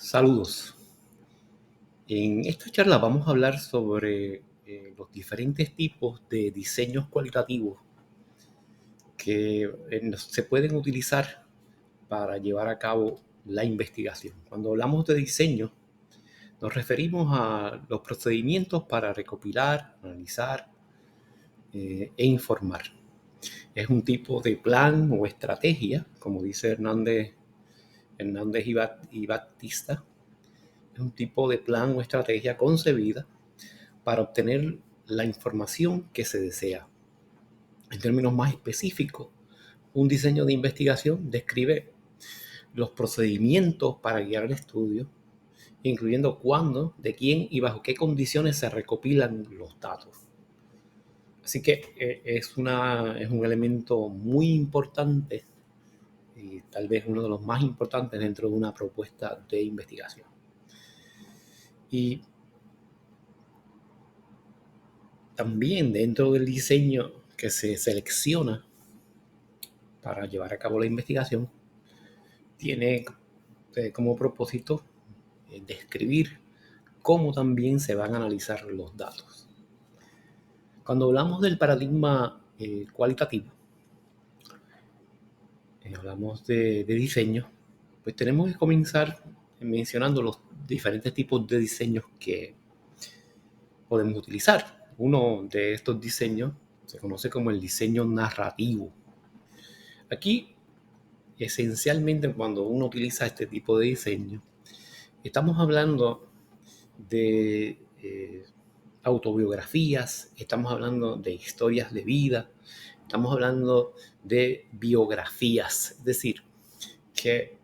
Saludos. En esta charla vamos a hablar sobre los diferentes tipos de diseños cualitativos que se pueden utilizar para llevar a cabo la investigación. Cuando hablamos de diseño, nos referimos a los procedimientos para recopilar, analizar e informar. Es un tipo de plan o estrategia, como dice Hernández y Batista. Es un tipo de plan o estrategia concebida para obtener la información que se desea. En términos más específicos, un diseño de investigación describe los procedimientos para guiar el estudio, incluyendo cuándo, de quién y bajo qué condiciones se recopilan los datos. Así que es un elemento muy importante y tal vez uno de los más importantes dentro de una propuesta de investigación. Y también dentro del diseño que se selecciona para llevar a cabo la investigación, tiene como propósito describir cómo también se van a analizar los datos. Cuando hablamos del paradigma cualitativo, hablamos de diseño, pues tenemos que comenzar mencionando los diferentes tipos de diseños que podemos utilizar. Uno de estos diseños se conoce como el diseño narrativo. Aquí, esencialmente, cuando uno utiliza este tipo de diseño, estamos hablando de autobiografías, estamos hablando de historias de vida, estamos hablando de biografías. Es decir, que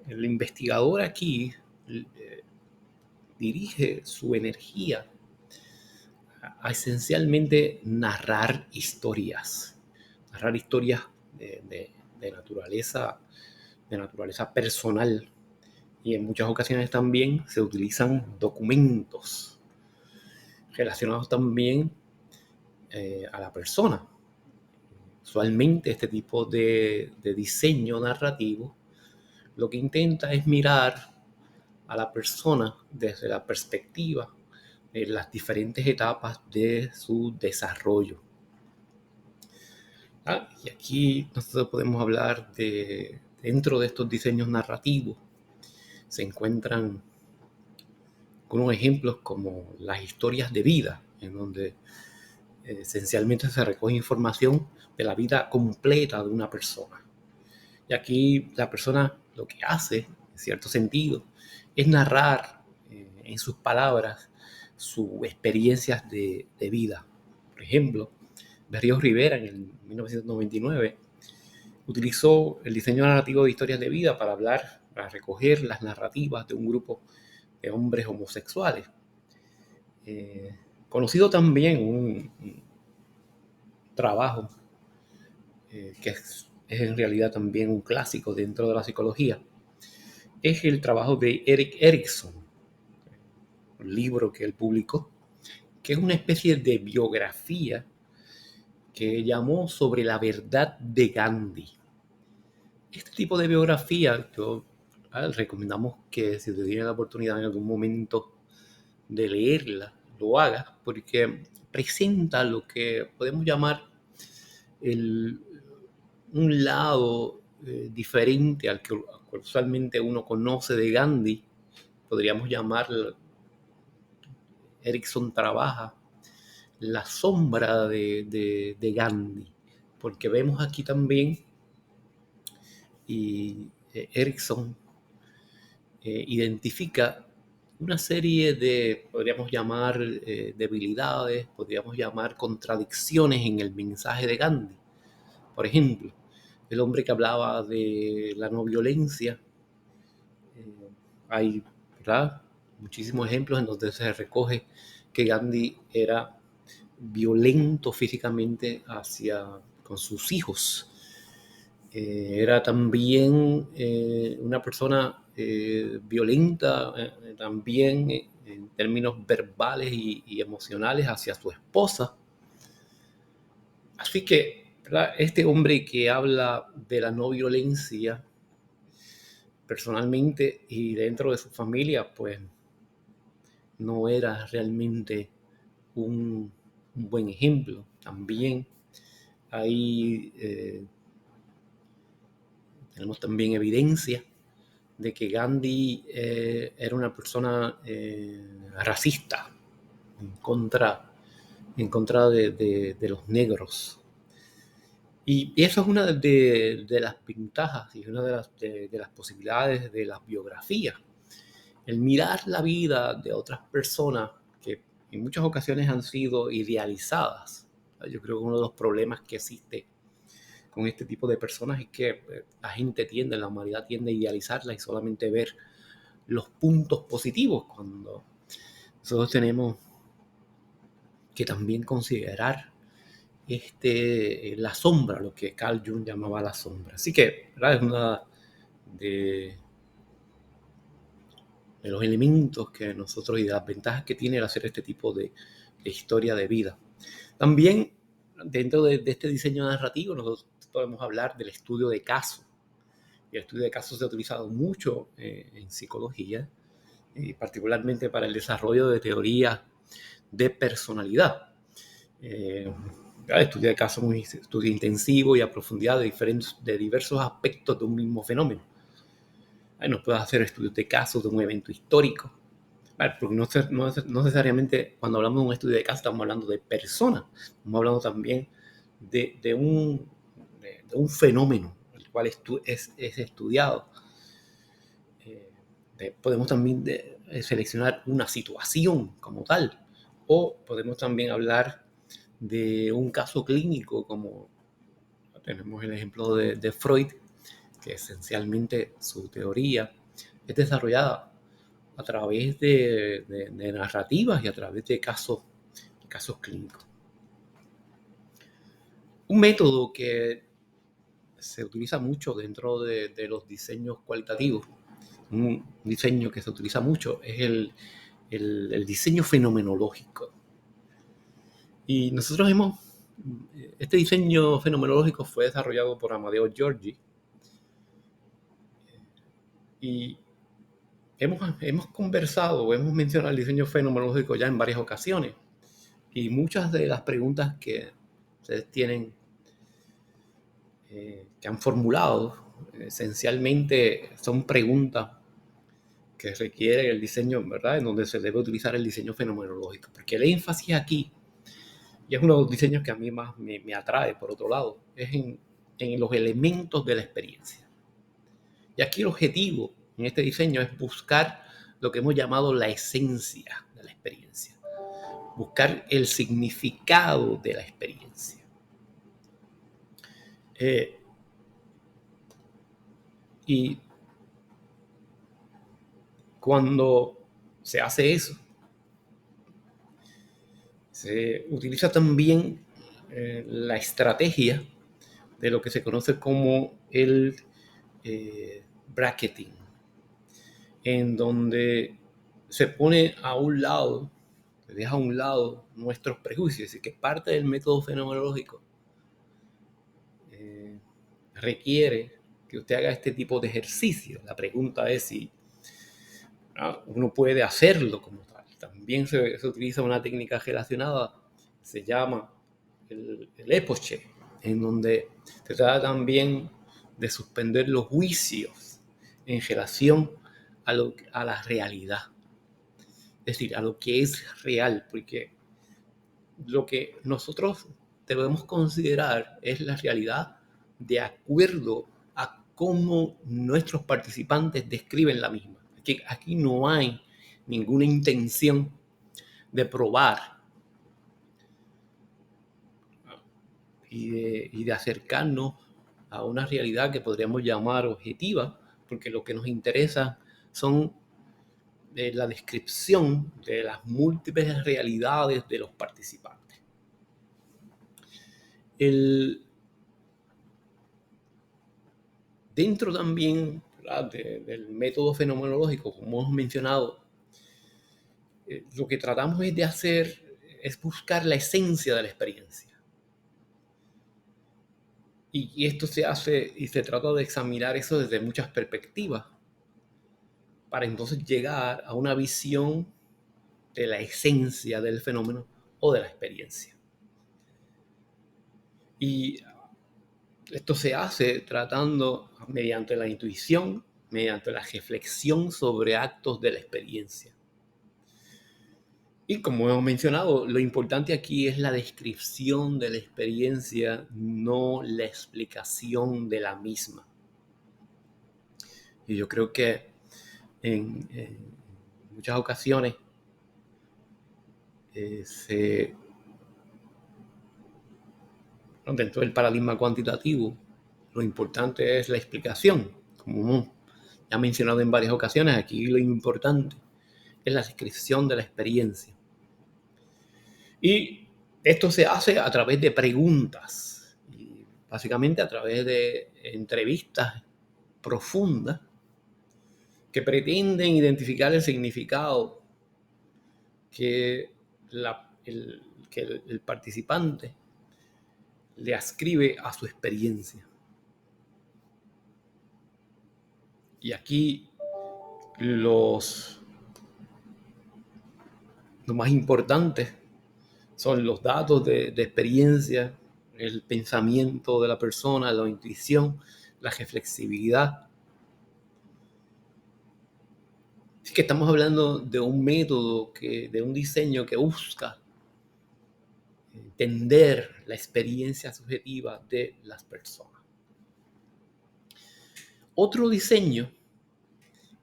el investigador aquí dirige su energía a esencialmente narrar historias de naturaleza personal, y en muchas ocasiones también se utilizan documentos relacionados también a la persona. Usualmente este tipo de diseño narrativo lo que intenta es mirar a la persona desde la perspectiva de las diferentes etapas de su desarrollo. Y aquí nosotros podemos hablar dentro de estos diseños narrativos, se encuentran unos ejemplos como las historias de vida, en donde esencialmente se recoge información de la vida completa de una persona. Y aquí la persona lo que hace, en cierto sentido, es narrar en sus palabras sus experiencias de vida. Por ejemplo, Berríos Rivera en 1999 utilizó el diseño narrativo de historias de vida para recoger las narrativas de un grupo de hombres homosexuales. Conocido también un trabajo que es en realidad también un clásico dentro de la psicología, es el trabajo de Erik Erikson, un libro que él publicó, que es una especie de biografía que llamó Sobre la verdad de Gandhi. Este tipo de biografía, recomendamos que si te tiene la oportunidad en algún momento de leerla, lo hagas, porque presenta lo que podemos llamar un lado diferente al que usualmente uno conoce de Gandhi. Podríamos llamar, Erikson trabaja la sombra de Gandhi, porque vemos aquí también, y Erikson identifica una serie de, podríamos llamar, debilidades, podríamos llamar contradicciones en el mensaje de Gandhi. Por ejemplo, el hombre que hablaba de la no violencia. Hay, ¿verdad?, muchísimos ejemplos en donde se recoge que Gandhi era violento físicamente con sus hijos. Era también una persona violenta también en términos verbales y emocionales hacia su esposa. Así que, ¿verdad?, este hombre que habla de la no violencia personalmente y dentro de su familia, pues no era realmente un, un buen ejemplo. También hay, tenemos también evidencia de que Gandhi era una persona racista en contra, de los negros. Y eso es una de las ventajas y una de las posibilidades de las biografías. El mirar la vida de otras personas que en muchas ocasiones han sido idealizadas. Yo creo que uno de los problemas que existe con este tipo de personas es que la gente tiende, la humanidad tiende a idealizarla y solamente ver los puntos positivos, cuando nosotros tenemos que también considerar la sombra, lo que Carl Jung llamaba la sombra. Así que, ¿verdad? Es una de, de los elementos que nosotros y de las ventajas que tiene el hacer este tipo de historia de vida. También, dentro de este diseño narrativo, nosotros podemos hablar del estudio de casos. Y el estudio de casos se ha utilizado mucho en psicología, y particularmente para el desarrollo de teorías de personalidad. El estudio de casos es un estudio intensivo y a profundidad de diversos aspectos de un mismo fenómeno. Nos puede hacer estudios de casos de un evento histórico, porque no necesariamente cuando hablamos de un estudio de casos estamos hablando de personas, estamos hablando también de un fenómeno, el cual es estudiado. Podemos también seleccionar una situación como tal, o podemos también hablar de un caso clínico, como tenemos el ejemplo de Freud, que esencialmente su teoría es desarrollada a través de narrativas y a través de casos clínicos. Un método que se utiliza mucho dentro de los diseños cualitativos, un diseño que se utiliza mucho, es el diseño fenomenológico. Y este diseño fenomenológico fue desarrollado por Amadeo Giorgi, y hemos conversado o hemos mencionado el diseño fenomenológico ya en varias ocasiones, y muchas de las preguntas que ustedes tienen, que han formulado, esencialmente son preguntas que requieren el diseño, ¿verdad?, en donde se debe utilizar el diseño fenomenológico, porque el énfasis aquí, y es uno de los diseños que a mí más me atrae, por otro lado, es en los elementos de la experiencia. Y aquí el objetivo en este diseño es buscar lo que hemos llamado la esencia de la experiencia, buscar el significado de la experiencia. Y cuando se hace eso, se utiliza también la estrategia de lo que se conoce como el bracketing, en donde se pone a un lado, se deja a un lado nuestros prejuicios, es decir, que parte del método fenomenológico requiere que usted haga este tipo de ejercicio. La pregunta es si uno puede hacerlo como tal. También se utiliza una técnica relacionada, se llama el epoche, en donde se trata también de suspender los juicios en relación a la realidad. Es decir, a lo que es real, porque lo que nosotros debemos considerar es la realidad de acuerdo a cómo nuestros participantes describen la misma. Aquí no hay ninguna intención de probar y de acercarnos a una realidad que podríamos llamar objetiva, porque lo que nos interesa son la descripción de las múltiples realidades de los participantes. Dentro también del método fenomenológico, como hemos mencionado, lo que tratamos de hacer es buscar la esencia de la experiencia. Y esto se hace y se trata de examinar eso desde muchas perspectivas. para entonces llegar a una visión de la esencia del fenómeno o de la experiencia. Y esto se hace tratando mediante la intuición, mediante la reflexión sobre actos de la experiencia. Y como hemos mencionado, lo importante aquí es la descripción de la experiencia, no la explicación de la misma. Y yo creo que en muchas ocasiones dentro del paradigma cuantitativo, lo importante es la explicación. Como ya mencionado en varias ocasiones, aquí lo importante es la descripción de la experiencia. Y esto se hace a través de preguntas, y básicamente a través de entrevistas profundas que pretenden identificar el significado que el participante le ascribe a su experiencia. Y aquí lo más importante son los datos de experiencia, el pensamiento de la persona, la intuición, la reflexibilidad. Así que estamos hablando de un método, de un diseño que busca entender la experiencia subjetiva de las personas. Otro diseño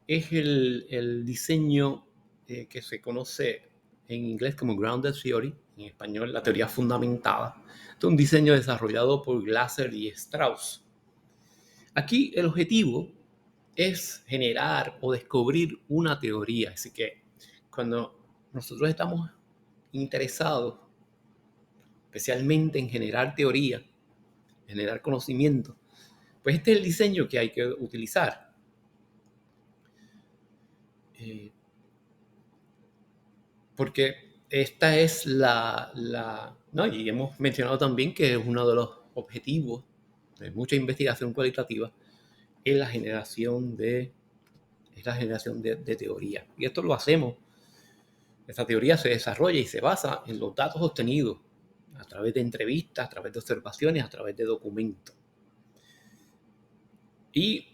es el diseño que se conoce en inglés como Grounded Theory, en español la teoría fundamentada. Es un diseño desarrollado por Glasser y Strauss. Aquí el objetivo es generar o descubrir una teoría. Así que cuando nosotros estamos interesados especialmente en generar teoría, generar conocimiento, pues este es el diseño que hay que utilizar. Porque esta es ¿no? Y hemos mencionado también que es uno de los objetivos de mucha investigación cualitativa, es la generación de teoría. Y esto lo hacemos, esta teoría se desarrolla y se basa en los datos obtenidos a través de entrevistas, a través de observaciones, a través de documentos. Y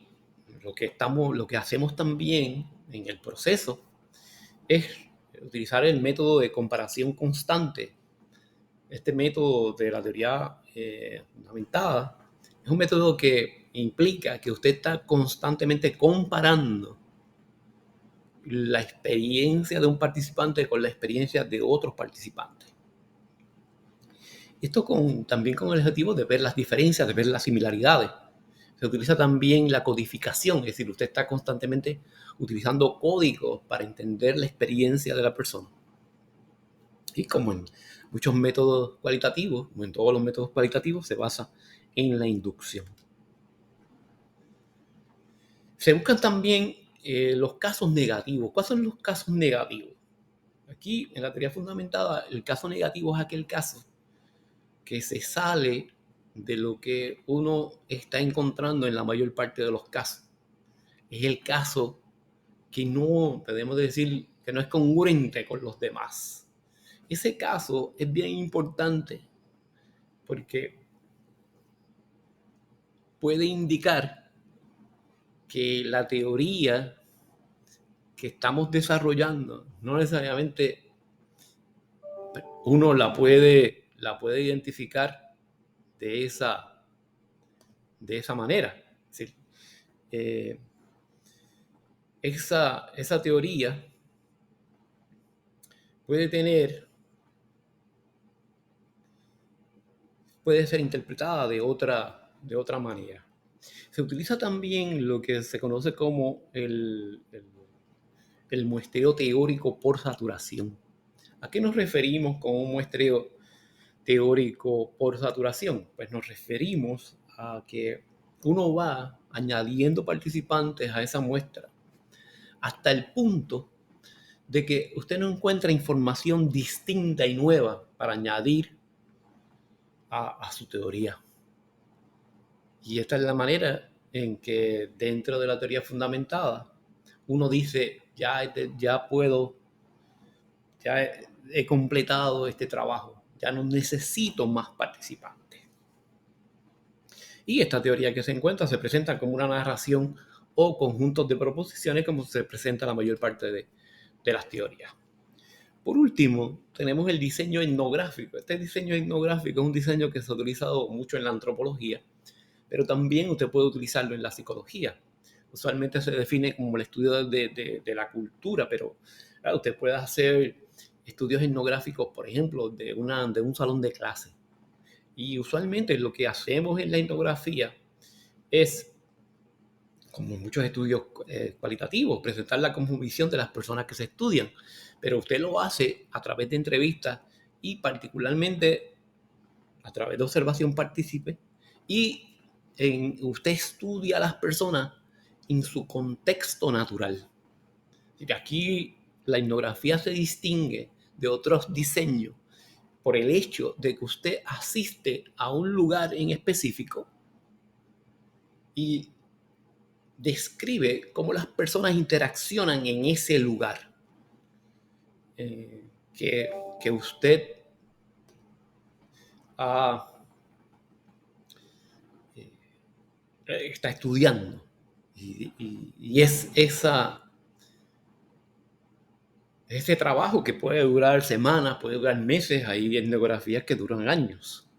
lo que hacemos también en el proceso es utilizar el método de comparación constante. Este método de la teoría fundamentada es un método que implica que usted está constantemente comparando la experiencia de un participante con la experiencia de otros participantes. Esto también con el objetivo de ver las diferencias, de ver las similaridades. Se utiliza también la codificación, es decir, usted está constantemente utilizando códigos para entender la experiencia de la persona. Y como en muchos métodos cualitativos, como en todos los métodos cualitativos, se basa en la inducción. Se buscan también los casos negativos. ¿Cuáles son los casos negativos? Aquí, en la teoría fundamentada, el caso negativo es aquel caso que se sale de lo que uno está encontrando en la mayor parte de los casos. Es el caso que no, podemos decir, que no es congruente con los demás. Ese caso es bien importante porque puede indicar que la teoría que estamos desarrollando no necesariamente uno la puede identificar de esa manera. Es decir, esa teoría puede ser interpretada de otra manera. Se utiliza también lo que se conoce como el muestreo teórico por saturación. ¿A qué nos referimos con un muestreo teórico por saturación? Pues nos referimos a que uno va añadiendo participantes a esa muestra hasta el punto de que usted no encuentra información distinta y nueva para añadir a su teoría. Y esta es la manera en que dentro de la teoría fundamentada uno dice, ya puedo, ya he completado este trabajo, ya no necesito más participantes. Y esta teoría que se encuentra se presenta como una narración o conjuntos de proposiciones como se presenta la mayor parte de las teorías. Por último, tenemos el diseño etnográfico. Este diseño etnográfico es un diseño que se ha utilizado mucho en la antropología, pero también usted puede utilizarlo en la psicología. Usualmente se define como el estudio de la cultura, pero claro, usted puede hacer estudios etnográficos, por ejemplo, de un salón de clase. Y usualmente lo que hacemos en la etnografía es, como muchos estudios cualitativos, presentar la cosmovisión de las personas que se estudian, pero usted lo hace a través de entrevistas y particularmente a través de observación partícipe y usted estudia a las personas en su contexto natural. Y aquí la etnografía se distingue de otros diseños por el hecho de que usted asiste a un lugar en específico y describe cómo las personas interaccionan en ese lugar eh, que, que, usted ha, está estudiando. Y es ese trabajo que puede durar semanas, puede durar meses, hay etnografías que duran años.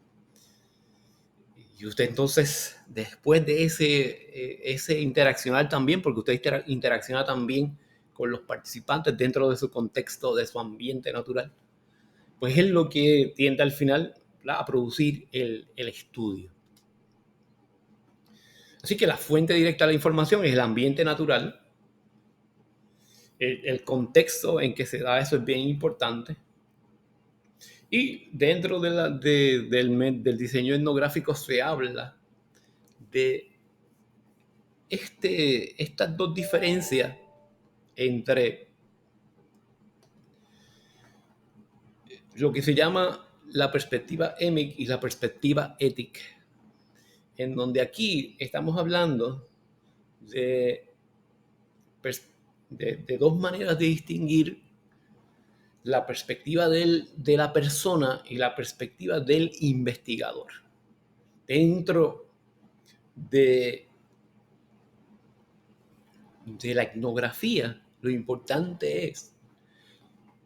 Y usted entonces, después de ese interaccionar también, porque usted interacciona también con los participantes dentro de su contexto, de su ambiente natural, pues es lo que tiende al final a producir el estudio. Así que la fuente directa de la información es el ambiente natural, el contexto en que se da eso es bien importante. Y dentro del diseño etnográfico se habla de estas dos diferencias entre lo que se llama la perspectiva EMIC y la perspectiva ética, en donde aquí estamos hablando de, de dos maneras de distinguir la perspectiva de la persona y la perspectiva del investigador. Dentro de la etnografía, lo importante es,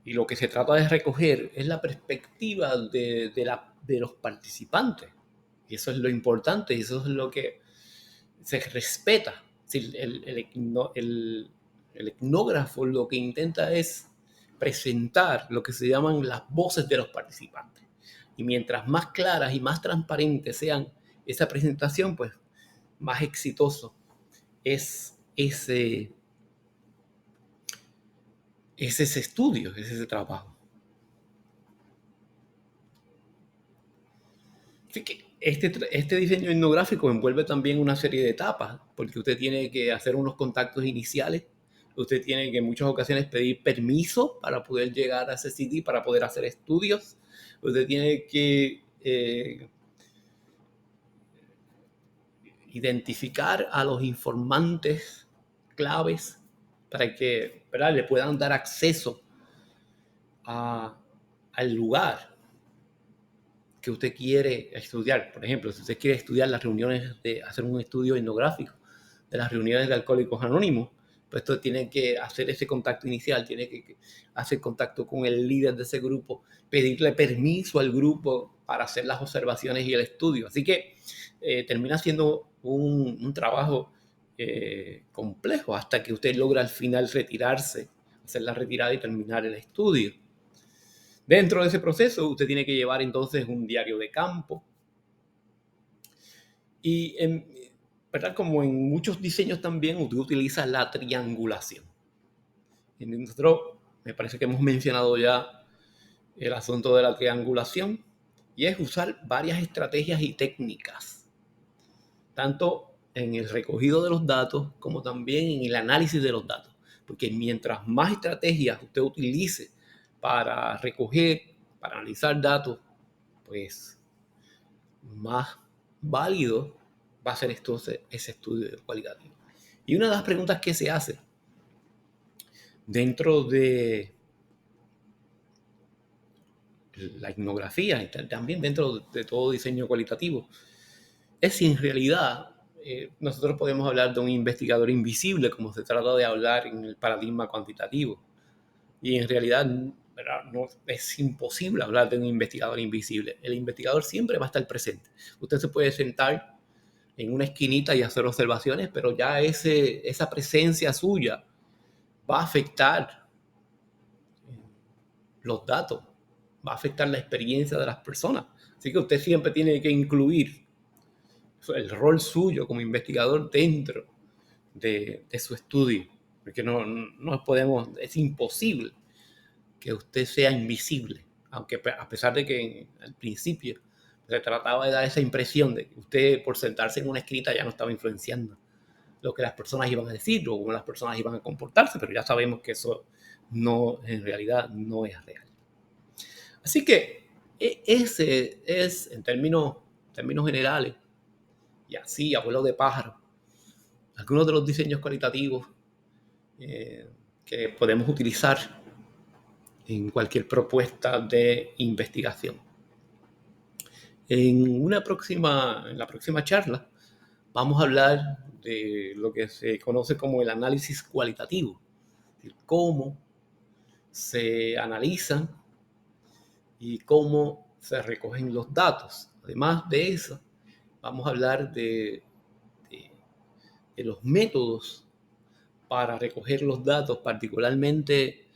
y lo que se trata de recoger, es la perspectiva de los participantes. Y eso es lo importante, y eso es lo que se respeta. El etnógrafo lo que intenta es presentar lo que se llaman las voces de los participantes. Y mientras más claras y más transparentes sean esa presentación, pues más exitoso es ese estudio, es ese trabajo. Así que este diseño etnográfico envuelve también una serie de etapas, porque usted tiene que hacer unos contactos iniciales, usted tiene que en muchas ocasiones pedir permiso para poder llegar a ese sitio, para poder hacer estudios, usted tiene que identificar a los informantes claves para que, ¿verdad?, le puedan dar acceso al lugar que usted quiere estudiar. Por ejemplo, si usted quiere estudiar las reuniones, hacer un estudio etnográfico de las reuniones de Alcohólicos Anónimos, pues usted tiene que hacer ese contacto inicial, tiene que hacer contacto con el líder de ese grupo, pedirle permiso al grupo para hacer las observaciones y el estudio. Así que termina siendo un trabajo complejo hasta que usted logra al final retirarse, hacer la retirada y terminar el estudio. Dentro de ese proceso, usted tiene que llevar entonces un diario de campo. Y, ¿verdad?, como en muchos diseños también, usted utiliza la triangulación. Y nosotros, me parece que hemos mencionado ya el asunto de la triangulación, y es usar varias estrategias y técnicas, tanto en el recogido de los datos como también en el análisis de los datos. Porque mientras más estrategias usted utilice para recoger, para analizar datos, pues más válido va a ser entonces ese estudio cualitativo. Y una de las preguntas que se hace dentro de la etnografía y también dentro de todo diseño cualitativo, es si en realidad nosotros podemos hablar de un investigador invisible, como se trata de hablar en el paradigma cuantitativo. Y en realidad, ¿verdad? No, es imposible hablar de un investigador invisible. El investigador siempre va a estar presente. Usted se puede sentar en una esquinita y hacer observaciones, pero ya esa presencia suya va a afectar los datos, va a afectar la experiencia de las personas. Así que usted siempre tiene que incluir el rol suyo como investigador dentro de su estudio, porque no podemos, es imposible que usted sea invisible, aunque a pesar de que al principio se trataba de dar esa impresión de que usted por sentarse en una esquina ya no estaba influenciando lo que las personas iban a decir o cómo las personas iban a comportarse, pero ya sabemos que eso no, en realidad no es real. Así que ese es, en términos generales, y así, abuelo de pájaro, algunos de los diseños cualitativos eh, que podemos utilizar en cualquier propuesta de investigación. En la próxima charla vamos a hablar de lo que se conoce como el análisis cualitativo, es decir, cómo se analizan y cómo se recogen los datos. Además de eso, vamos a hablar de los métodos para recoger los datos, particularmente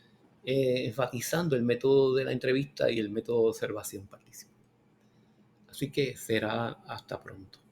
enfatizando el método de la entrevista y el método de observación participativa. Así que será hasta pronto.